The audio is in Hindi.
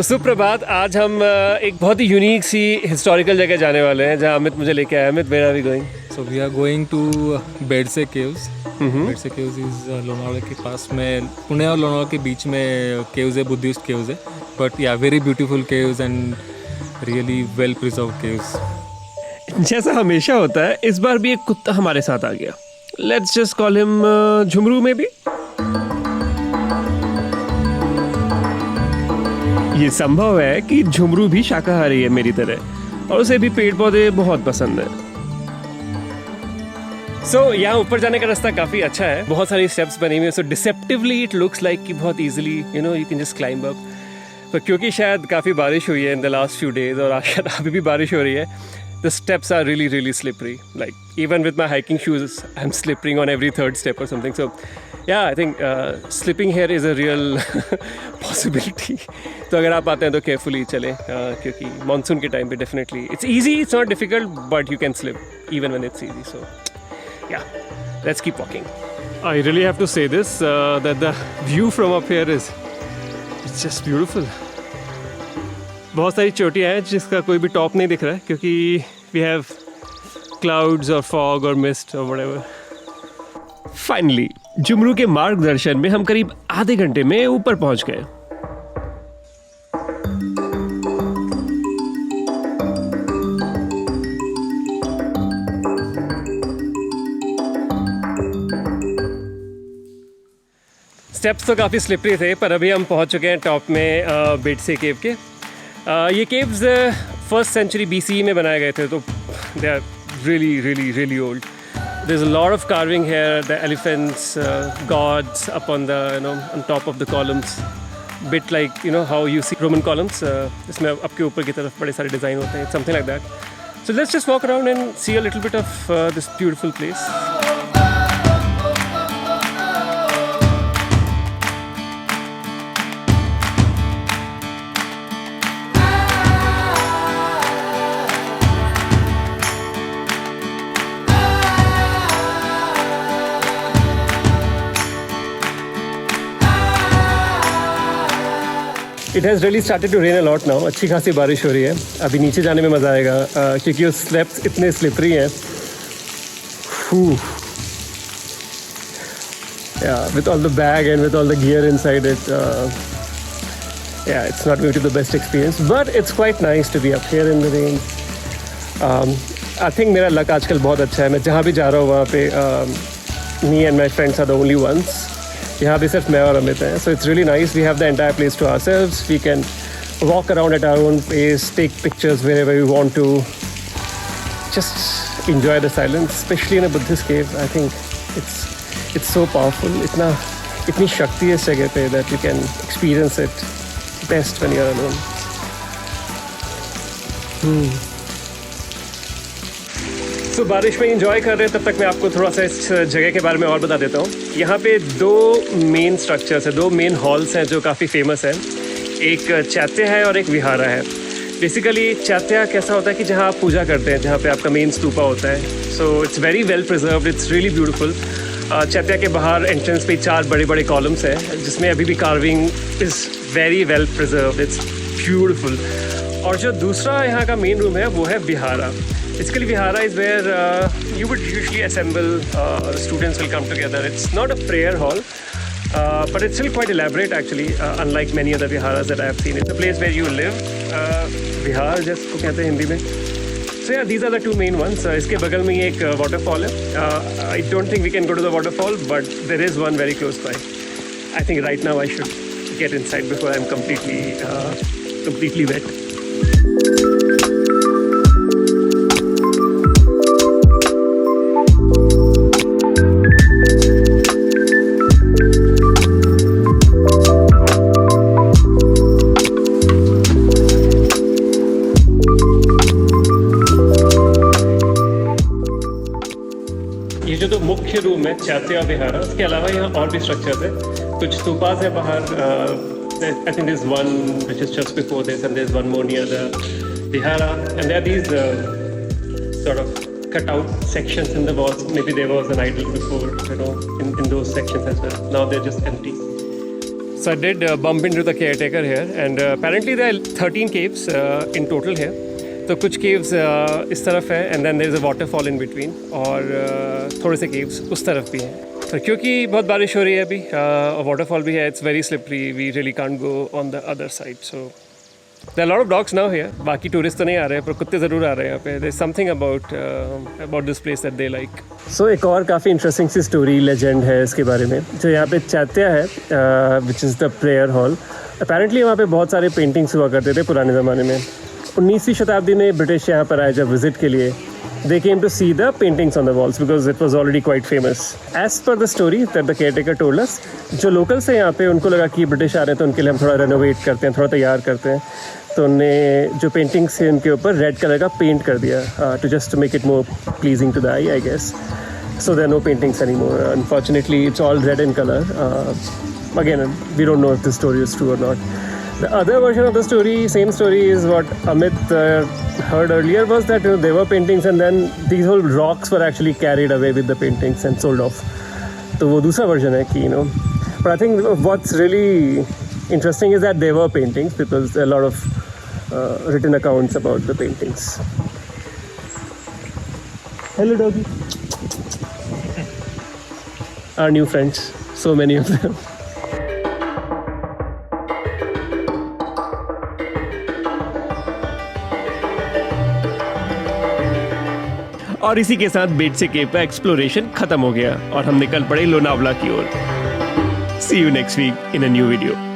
सुप्रभात। आज हम एक बहुत ही यूनिक सी हिस्टोरिकल जगह जाने वाले हैं जहाँ अमित मुझे लेके आया। Amit, where are we going? So we are going to Bedse caves. Bedse caves is Lonavala के पास में, पुणे और लोनावाला के बीच में केव्स है, बुद्धिस्ट केव्स है, बट या very beautiful caves and really well preserved caves. जैसा हमेशा होता है, इस बार भी एक कुत्ता हमारे साथ आ गया। Let's just call him Jhumru में भी। ये संभव है कि झुमरू भी शाकाहारी है मेरी तरह और उसे भी पेड़ पौधे बहुत पसंद है। यहाँ ऊपर जाने का रास्ता काफ़ी अच्छा है, बहुत सारी स्टेप्स बनी हुई है। डिसेप्टिवली इट लुक्स लाइक कि बहुत easily you can just climb up. पर क्योंकि शायद काफ़ी बारिश हुई है in the last few days और शायद अभी भी बारिश हो रही है, the steps are really slippery. Like even with my hiking shoes, I'm slipping on every third step or something. So yeah, I think slipping here is a real possibility. तो अगर आप आते हैं तो carefully चलें, क्योंकि monsoon के time पे definitely it's easy, it's not difficult, but you can slip even when it's easy. So yeah, let's keep walking. I really have to say this, that the view from up here it's just beautiful. बहुत सारी चोटियाँ हैं जिसका कोई भी टॉप नहीं दिख रहा है क्योंकि वी हैव क्लाउड्स और फॉग और मिस्ट और व्हाटएवर। फाइनली झुमरू के मार्गदर्शन में हम करीब आधे घंटे में ऊपर पहुंच गए। स्टेप्स तो काफ़ी स्लिपरी थे, पर अभी हम पहुंच चुके हैं टॉप में बेडसे केव के। ये केव्स फर्स्ट सेंचुरी BCE में बनाए गए थे, तो they are really old. There is a lot of carving here, the elephants, gods up on the on top of the columns, bit like how you see Roman columns. इसमें आपके ऊपर की तरफ बड़े सारे डिज़ाइन होते हैं, something like that. So let's just walk around and see a little bit of this beautiful place. It has really started to rain a lot now. अच्छी खासी बारिश हो रही है। अभी नीचे जाने में मज़ा आएगा क्योंकि वो स्टेप्स इतने स्लिपरी हैं। Yeah, with all the bag and with all the gear inside it, yeah, it's not going to be the best experience, but it's quite nice to be up here in the rain. I think मेरा लक आजकल बहुत अच्छा है। मैं जहाँ भी जा रहा हूँ वहाँ पे me and my friends are the only ones. यहाँ भी सिर्फ मैं और अमित हैं, so it's really nice. We have the entire place to ourselves. We can walk around at our own pace, take pictures wherever we want to, just enjoy the silence, especially in a Buddhist cave. I think it's so powerful. इतनी शक्ति है इस जगह पे that you can experience it best when you're alone. तो बारिश में इंजॉय कर रहे हैं, तब तक मैं आपको थोड़ा सा इस जगह के बारे में और बता देता हूँ। यहाँ पे दो मेन स्ट्रक्चर्स हैं, दो मेन हॉल्स हैं जो काफ़ी फेमस हैं। एक चैत्य है और एक विहारा है। बेसिकली चैत्य कैसा होता है कि जहाँ आप पूजा करते हैं, जहाँ पे आपका मेन स्तूपा होता है। So it's very well preserved, it's really beautiful. चैत्य के बाहर एंट्रेंस पे 4 बड़े कॉलम्स हैं जिसमें अभी भी carving is very well preserved, it's beautiful. और जो दूसरा यहाँ का मेन रूम है वो है vihara. Basically, Vihara is where you would usually assemble, students will come together. It's not a prayer hall, but it's still quite elaborate actually, unlike many other Viharas that I have seen. It's a place where you live, Vihar जिसको कहते हैं हिंदी में. So yeah, these are the two main ones. इसके बगल में ही एक waterfall है. I don't think we can go to the waterfall, but there is one very close by. I think right now I should get inside before I'm completely wet. जो मुख्य रूम है चैत्य विहारा, उसके अलावा यहाँ और भी स्ट्रक्चर्स है। कुछ स्तूपास है बाहर। I think there's one which is just before this, and there's one more near the vihara, and there are these sort of cut out sections in the walls. Maybe there was an idol before, in those sections as well. Now they're just empty. So I did bump into the caretaker here, and apparently there are 13 caves in total here. तो कुछ caves इस तरफ है, and then there is a waterfall in between, और थोड़े से caves उस तरफ भी हैं. तो क्योंकि बहुत बारिश हो रही है अभी, और waterfall भी है, it's very slippery. We really can't go on the other side. So there are a lot of dogs now here. बाकी टूरिस्ट तो नहीं आ रहे हैं, पर कुत्ते ज़रूर आ रहे हैं यहाँ पे. There's something about this place that they like. So एक और काफ़ी इंटरेस्टिंग सी स्टोरी लेजेंड है इसके बारे में. जो यहाँ पे चैत्या है, which is the prayer hall. Apparently वहाँ पे बहुत सारे पेंटिंग्स हुआ करते थे पुराने ज़माने में. 19वीं शताब्दी में ब्रिटिश यहाँ पर आए जब विजिट के लिए. They came to see the paintings on the walls because it was already quite famous. As per the story that the caretaker told us, जो locals हैं यहाँ पे उनको लगा कि ब्रिटिश आ रहे हैं तो उनके लिए हम थोड़ा रेनोवेट करते हैं, थोड़ा तैयार करते हैं. तो उन्होंने जो पेंटिंग्स हैं उनके ऊपर रेड कलर का पेंट कर दिया to just make it more pleasing to the eye, I guess. So there are no paintings anymore. Unfortunately, it's all red in color. Again, we don't know if this story is true or not. The other version of the story, same story, is what Amit heard earlier, was that there were paintings and then these whole rocks were actually carried away with the paintings and sold off. So वो दूसरा version है कि But I think what's really interesting is that there were paintings because there are a lot of written accounts about the paintings. Hello doggy. Our new friends, so many of them. और इसी के साथ बेडसे केव का एक्सप्लोरेशन खत्म हो गया और हम निकल पड़े लोनावला की ओर. See you next week in a new video.